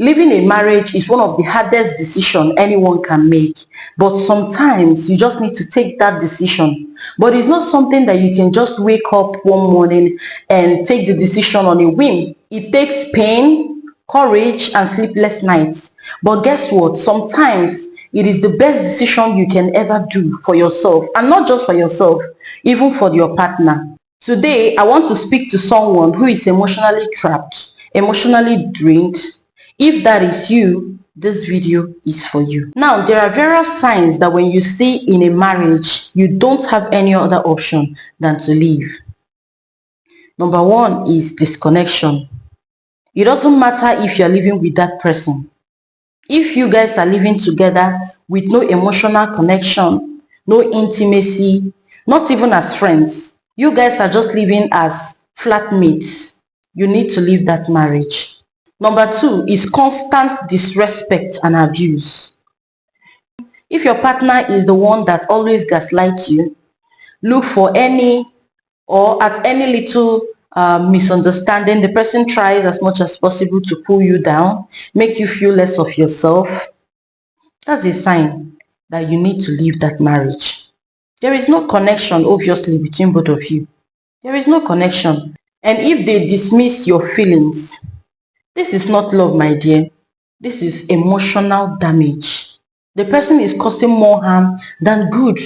Leaving a marriage is one of the hardest decisions anyone can make, but sometimes you just need to take that decision. But it's not something that you can just wake up one morning and take the decision on a whim. It takes pain, courage, and sleepless nights. But guess what? Sometimes it is the best decision you can ever do for yourself, and not just for yourself, even for your partner. Today, I want to speak to someone who is emotionally trapped, emotionally drained. If that is you, this video is for you. Now, there are various signs that when you see in a marriage, you don't have any other option than to leave. Number one is disconnection. It doesn't matter if you're living with that person. If you guys are living together with no emotional connection, no intimacy, not even as friends, you guys are just living as flatmates, you need to leave that marriage. Number two is constant disrespect and abuse. If your partner is the one that always gaslights you, look for any or at any little misunderstanding, the person tries as much as possible to pull you down, make you feel less of yourself. That's a sign that you need to leave that marriage. There is no connection, obviously, between both of you. There is no connection. And if they dismiss your feelings, this is not love, my dear. This is emotional damage. The person is causing more harm than good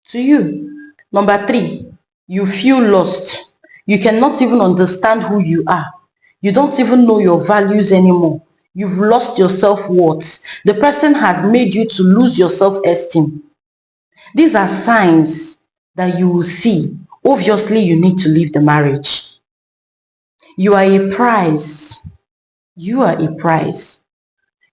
to you. Number three, you feel lost. You cannot even understand who you are. You don't even know your values anymore. You've lost your self-worth. The person has made you to lose your self-esteem. These are signs that you will see. Obviously, you need to leave the marriage. You are a prize. You are a prize.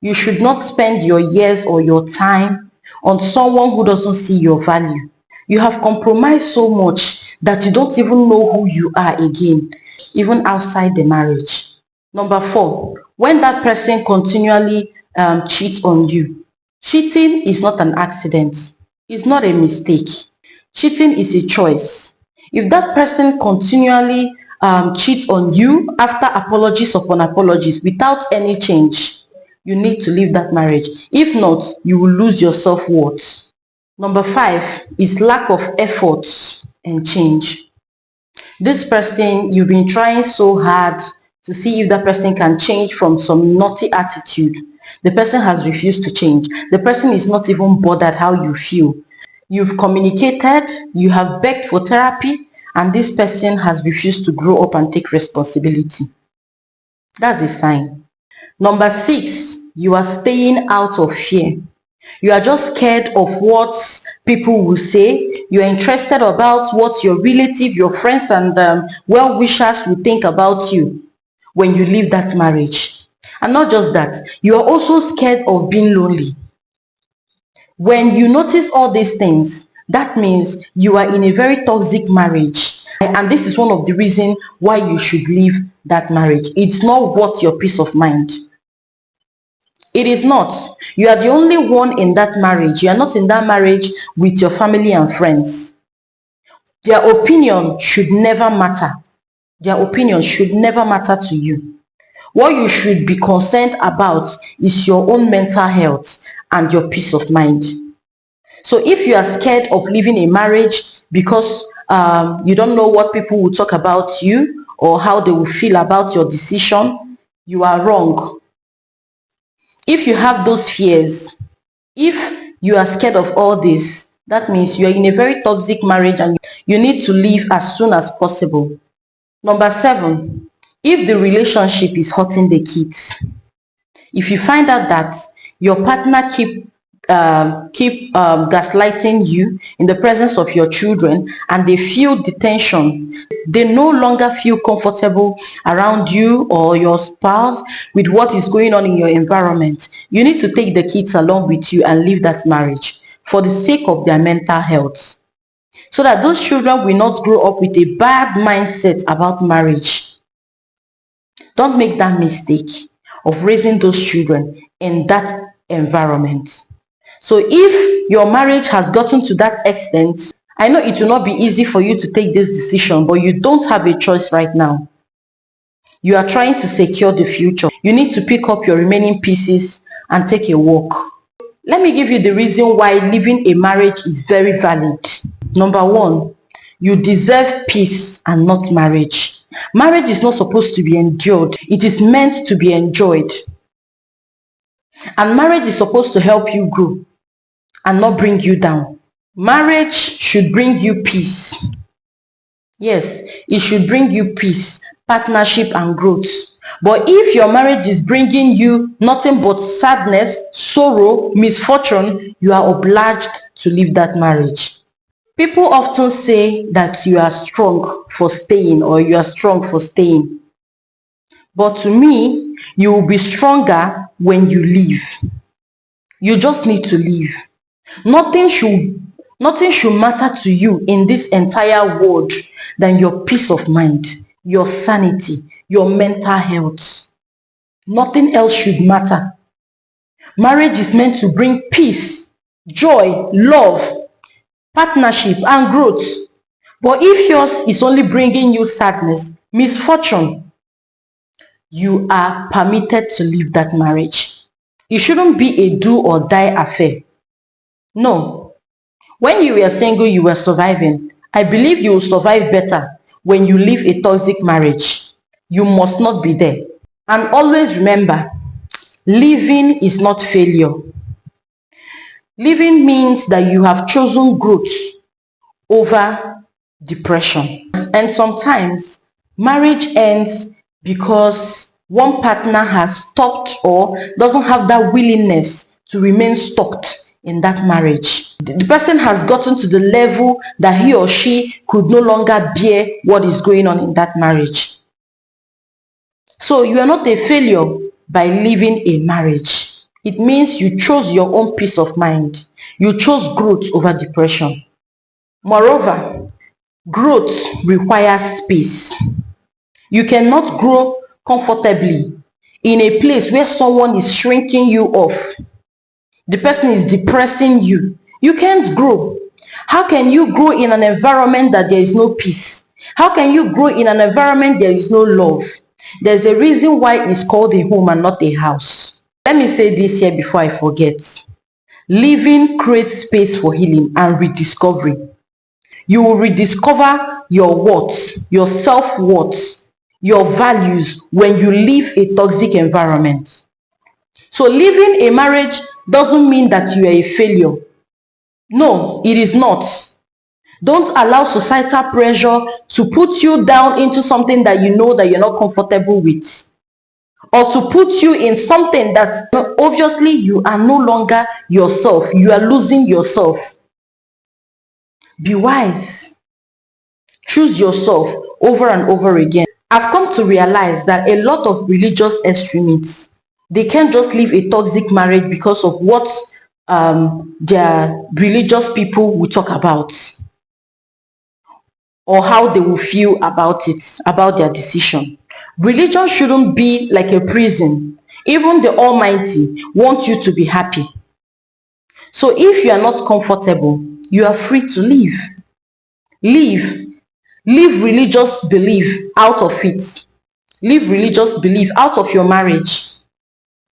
You should not spend your years or your time on someone who doesn't see your value. You have compromised so much that you don't even know who you are again, even outside the marriage. Number four, when that person continually cheats on you. Cheating is not an accident. It's not a mistake. Cheating is a choice. If that person continually cheats on you after apologies upon apologies without any change, you need to leave that marriage. If not, you will lose your self-worth. Number five is lack of effort and change. This person, you've been trying so hard to see if that person can change from some naughty attitude. The person has refused to change. The person is not even bothered how you feel. You've communicated, you have begged for therapy, and this person has refused to grow up and take responsibility. That's a sign. Number six, you are staying out of fear. You are just scared of what people will say. You are interested about what your relative, your friends, and well-wishers will think about you when you leave that marriage. And not just that, you are also scared of being lonely. When you notice all these things, that means you are in a very toxic marriage. And this is one of the reasons why you should leave that marriage. It's not worth your peace of mind. It is not. You are the only one in that marriage. You are not in that marriage with your family and friends. Their opinion should never matter. Their opinion should never matter to you. What you should be concerned about is your own mental health and your peace of mind. So if you are scared of leaving a marriage because you don't know what people will talk about you or how they will feel about your decision, you are wrong. If you have those fears, if you are scared of all this, that means you are in a very toxic marriage and you need to leave as soon as possible. Number seven, if the relationship is hurting the kids. If you find out that your partner keep gaslighting you in the presence of your children and they feel the tension, they no longer feel comfortable around you or your spouse with what is going on in your environment, you need to take the kids along with you and leave that marriage for the sake of their mental health, so that those children will not grow up with a bad mindset about marriage. Don't make that mistake of raising those children in that environment. So if your marriage has gotten to that extent, I know it will not be easy for you to take this decision, but you don't have a choice right now. You are trying to secure the future. You need to pick up your remaining pieces and take a walk. Let me give you the reason why living a marriage is very valid. Number one, you deserve peace and not marriage. Marriage is not supposed to be endured. It is meant to be enjoyed. And marriage is supposed to help you grow and not bring you down. Marriage should bring you peace. Yes, it should bring you peace, partnership, and growth. But if your marriage is bringing you nothing but sadness, sorrow, misfortune, you are obliged to leave that marriage. People often say that you are strong for staying or you are strong for staying. But to me, you will be stronger when you leave. You just need to leave. Nothing should matter to you in this entire world than your peace of mind, your sanity, your mental health. Nothing else should matter. Marriage is meant to bring peace, joy, love, partnership, and growth. But if yours is only bringing you sadness, misfortune, you are permitted to leave that marriage. It shouldn't be a do or die affair. No. When you were single, you were surviving. I believe you will survive better when you leave a toxic marriage. You must not be there. And always remember, leaving is not failure. Leaving means that you have chosen growth over depression. And sometimes marriage ends because one partner has stopped or doesn't have that willingness to remain stuck in that marriage. The person has gotten to the level that he or she could no longer bear what is going on in that marriage. So you are not a failure by leaving a marriage. It means you chose your own peace of mind. You chose growth over depression. Moreover, growth requires space. You cannot grow comfortably in a place where someone is shrinking you off. The person is depressing you. You can't grow. How can you grow in an environment that there is no peace? How can you grow in an environment there is no love? There's a reason why it's called a home and not a house. Let me say this here before I forget. Living creates space for healing and rediscovery. You will rediscover your worth, your self-worth, your values when you leave a toxic environment. So leaving a marriage doesn't mean that you are a failure. No, it is not. Don't allow societal pressure to put you down into something that you know that you're not comfortable with, or to put you in something that obviously you are no longer yourself. You are losing yourself. Be wise. Choose yourself over and over again. I've come to realize that a lot of religious extremists, they can't just leave a toxic marriage because of what their religious people will talk about, or how they will feel about it, about their decision. Religion shouldn't be like a prison. Even the Almighty wants you to be happy. So if you are not comfortable, you are free to leave. Leave. Leave religious belief out of it. Leave religious belief out of your marriage.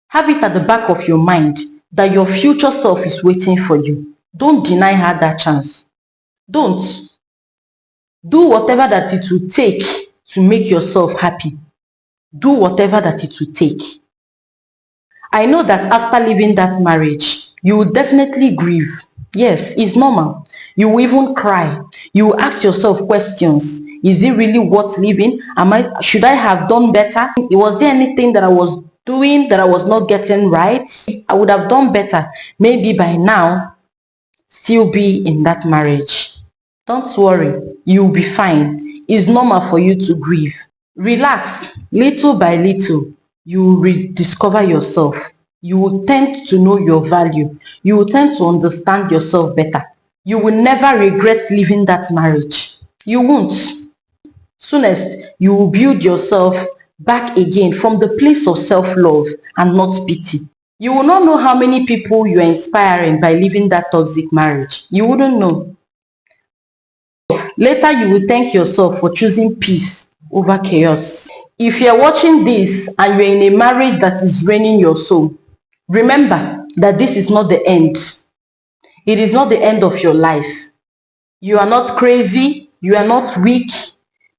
Have it at the back of your mind that your future self is waiting for you. Don't deny her that chance. Don't. Do whatever that it will take to make yourself happy. Do whatever that it will take. I know that after leaving that marriage, you will definitely grieve. Yes, it's normal. You will even cry. You will ask yourself questions. Is it really worth living? Should I have done better? Was there anything that I was doing that I was not getting right? I would have done better. Maybe by now, still be in that marriage. Don't worry. You'll be fine. It's normal for you to grieve. Relax. Little by little, you will rediscover yourself. You will tend to know your value. You will tend to understand yourself better. You will never regret leaving that marriage. You won't. Soonest, you will build yourself back again from the place of self-love and not pity. You will not know how many people you are inspiring by leaving that toxic marriage. You wouldn't know. Later, you will thank yourself for choosing peace over chaos. If you're watching this and you're in a marriage that is draining your soul, remember that this is not the end. It is not the end of your life. You are not crazy. You are not weak.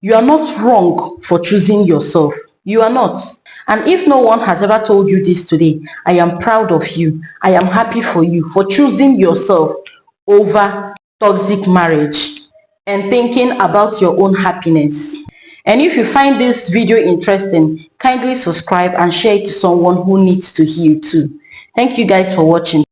You are not wrong for choosing yourself. You are not. And if no one has ever told you this today, I am proud of you. I am happy for you for choosing yourself over toxic marriage and thinking about your own happiness. And if you find this video interesting, kindly subscribe and share it to someone who needs to heal too. Thank you guys for watching.